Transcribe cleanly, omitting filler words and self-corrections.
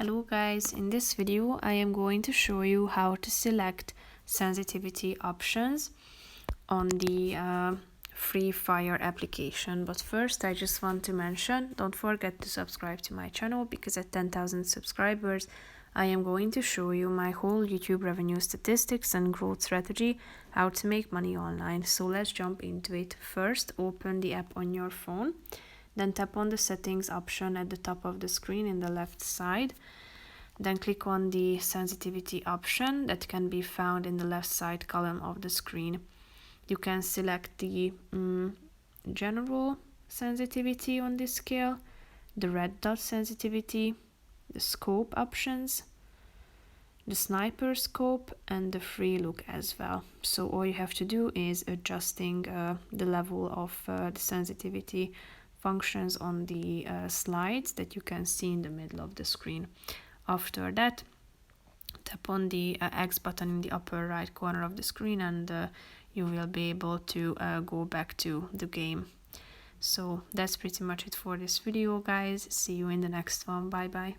Hello guys, in this video I am going to show you how to select sensitivity options on the Free Fire application. But first I just want to mention, don't forget to subscribe to my channel because at 10,000 subscribers I am going to show you my whole YouTube revenue statistics and growth strategy, how to make money online. So let's jump into it. First, open the app on your phone. Then tap on the settings option at the top of the screen in the left side. Then click on the sensitivity option that can be found in the left side column of the screen. You can select the general sensitivity on this scale, the red dot sensitivity, the scope options, the sniper scope, and the free look as well. So all you have to do is adjusting the level of the sensitivity functions on the slides that you can see in the middle of the screen. After that, tap on the X button in the upper right corner of the screen and you will be able to go back to the game. So that's pretty much it for this video, guys. See you in the next one. Bye bye.